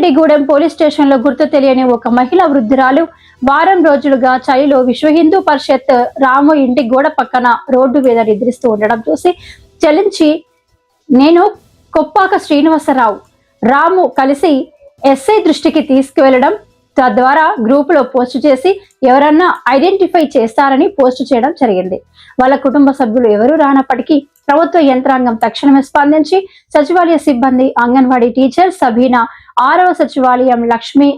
ఇండిగూడెం police station లో గుర్తు తెలియని ఒక మహిళా వృద్ధురాలు వారం రోజులుగా చలిలో విశ్వ హిందూ పరిషత్ రాము ఇంటి గోడ పక్కన రోడ్డు మీద నిద్రిస్తూ ఉండడం చూసి చలించి నేను కొప్పాక శ్రీనివాసరావు రాము కలిసి ఎస్ఐ దృష్టికి తీసుకువెళ్లడం, తద్వారా గ్రూప్ లో పోస్ట్ చేసి ఎవరన్నా ఐడెంటిఫై చేస్తారని పోస్ట్ చేయడం జరిగింది. వాళ్ళ కుటుంబ సభ్యులు ఎవరూ రానప్పటికీ ప్రభుత్వ యంత్రాంగం తక్షణమే స్పందించి సచివాలయ సిబ్బంది, అంగన్వాడీ టీచర్ సబీనా, 6వ సచివాలయం లక్ష్మి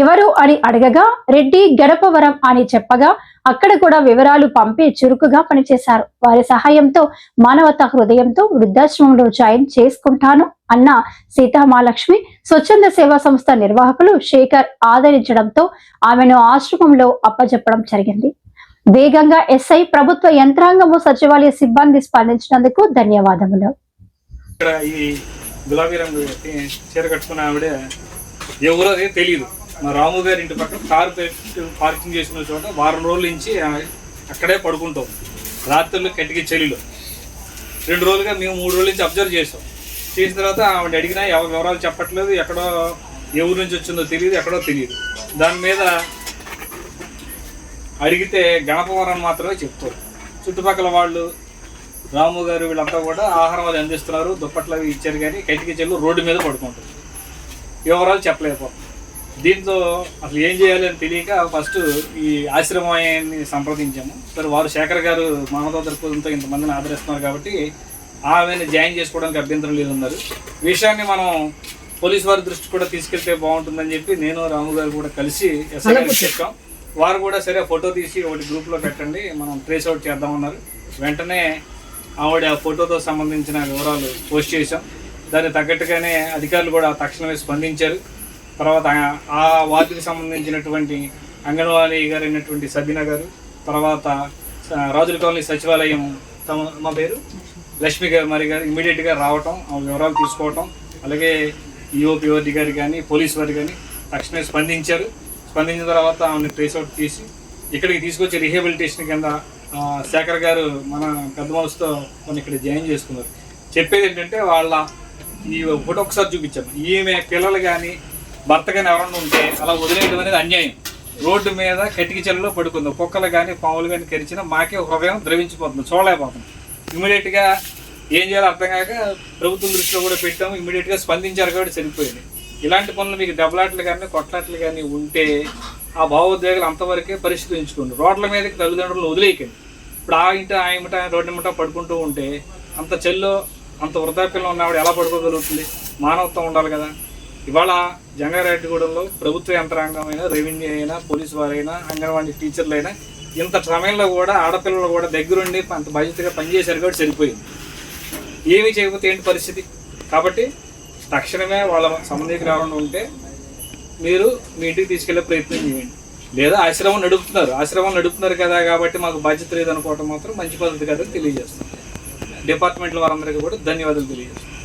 ఎవరు అని అడగగా రెడ్డి గడపవరం అని చెప్పగా అక్కడ కూడా వివరాలు పంపి చురుకుగా పనిచేశారు. వారి సహాయంతో మానవతా హృదయంతో వృద్ధాశ్రమంలో జాయిన్ చేసుకుంటాను అన్న సీతామహాలక్ష్మి స్వచ్ఛంద సేవా సంస్థ నిర్వాహకులు శేఖర్ ఆదరించడంతో ఆమెను ఆశ్రమంలో అప్పజెప్పడం జరిగింది. వేగంగా ఎస్ఐ, ప్రభుత్వ యంత్రాంగము, సచివాలయ సిబ్బంది స్పందించినందుకు ధన్యవాదములు. చీర కట్టుకున్న ఆవిడ ఎవరో అదే తెలియదు. మా రాము గారి ఇంటి పక్కన కారు పార్కింగ్ చేసుకున్న చోట వారం రోజుల నుంచి అక్కడే పడుకుంటాం. రాత్రులు కట్టికి చలిలో 2 రోజులుగా మేము 3 రోజుల నుంచి అబ్జర్వ్ చేసాం. చేసిన తర్వాత ఆవిడ అడిగినా ఎవరి వివరాలు చెప్పట్లేదు, ఎక్కడో ఏ ఊరు నుంచి వచ్చిందో తెలియదు, ఎక్కడో తెలియదు. దాని మీద అడిగితే గణపవరం మాత్రమే చెప్తారు. చుట్టుపక్కల వాళ్ళు రాము గారు వీళ్ళంతా కూడా ఆహారం అది అందిస్తున్నారు, దుప్పట్లు అవి ఇచ్చారు, కానీ కట్టికి చెల్లు రోడ్డు మీద పడుకుంటారు. వివరాలు చెప్పలేకపోతాం. దీంతో అసలు ఏం చేయాలి అని తెలియక ఫస్ట్ ఈ ఆశ్రమాన్ని సంప్రదించాము. సరే, వారు శేఖర్ గారు మానవతా దృక్పథంతో ఇంతమందిని ఆదరిస్తున్నారు కాబట్టి ఆమెను జాయిన్ చేసుకోవడానికి అభ్యంతరం లేదన్నారు. విషయాన్ని మనం పోలీసు వారి దృష్టి కూడా తీసుకెళ్తే బాగుంటుందని చెప్పి నేను రాము గారు కూడా కలిసి ఎస్ఐ గారికి చెప్పాం. వారు కూడా సరే ఫోటో తీసి ఒకటి గ్రూప్లో పెట్టండి, మనం ట్రేస్ అవుట్ చేద్దామన్నారు. వెంటనే ఆవిడ ఫోటోతో సంబంధించిన వివరాలు పోస్ట్ చేశాం. దానికి తగ్గట్టుగానే అధికారులు కూడా తక్షణమే స్పందించారు. తర్వాత ఆ వార్డుకి సంబంధించినటువంటి అంగన్వాడీ గారు అయినటువంటి సబీనా గారు, తర్వాత రాజుల కాలనీ సచివాలయం మా పేరు లక్ష్మి గారు మరి గారు ఇమీడియట్గా రావటం, ఆ వివరాలు తీసుకోవటం, అలాగే ఈఓపీఓడి గారు కానీ పోలీసు వారు కానీ తక్షణమే స్పందించారు. స్పందించిన తర్వాత ఆమెను ట్రేస్ అవుట్ తీసి ఇక్కడికి తీసుకొచ్చి రీహాబిలిటేషన్ కింద శేఖర్ గారు మన పెద్ద మనసుతో కొన్ని ఇక్కడ జాయిన్ చేసుకున్నారు. చెప్పేది ఏంటంటే వాళ్ళ ఈ ఫోటో ఒకసారి చూపించాము. ఈమె పిల్లలు కానీ భర్త కానీ ఎవరన్నా ఉంటే అలా వదిలేయడం అనేది అన్యాయం. రోడ్డు మీద కటికి చెల్లలో పడుకుంది. కుక్కలు కానీ పాములు కానీ కరిచినా మాకే హృదయం ద్రవించిపోతుంది, చూడలేకపోతుంది. ఇమీడియట్గా ఏం చేయాలో అర్థం కాక ప్రభుత్వం దృష్టిలో కూడా పెట్టాము. ఇమీడియట్గా స్పందించారు కాబట్టి సరిపోయింది. ఇలాంటి పనులు మీకు దెబ్బలాట్లు కానీ కొట్లాట్లు కానీ ఉంటే ఆ భావోద్వేగాలు అంతవరకే పరిష్కరించుకోండి. రోడ్ల మీదకి తల్లిదండ్రులను వదిలేయకండి. ఇప్పుడు ఆ ఇంట రోడ్డు మిట పడుకుంటూ ఉంటే అంత చెల్లో అంత వృద్ధాప్యంలో ఉన్నవాడు ఎలా పడుకోగలుగుతుంది? మానవత్వం ఉండాలి కదా. ఇవాళ జంగారెడ్డిగూడెంలో ప్రభుత్వ యంత్రాంగం అయినా, రెవెన్యూ అయినా, పోలీసు వారైనా, అంగన్వాడీ టీచర్లు అయినా ఇంత సమయంలో కూడా ఆడపిల్లలు కూడా దగ్గరుండి అంత బాధ్యతగా పనిచేశారు కాబట్టి సరిపోయింది. ఏమీ చేయకపోతే ఏంటి పరిస్థితి? కాబట్టి తక్షణమే వాళ్ళ సంబంధికి రావడం ఉంటే మీరు మీ ఇంటికి తీసుకెళ్లే ప్రయత్నం చేయండి. లేదా ఆశ్రమం నడుపుతున్నారు కదా కాబట్టి మాకు బాధ్యత లేదనుకోవటం మాత్రం మంచి పద్ధతి కదని తెలియజేస్తాం. డిపార్ట్మెంట్ల వారందరికీ కూడా ధన్యవాదాలు తెలియజేస్తాం.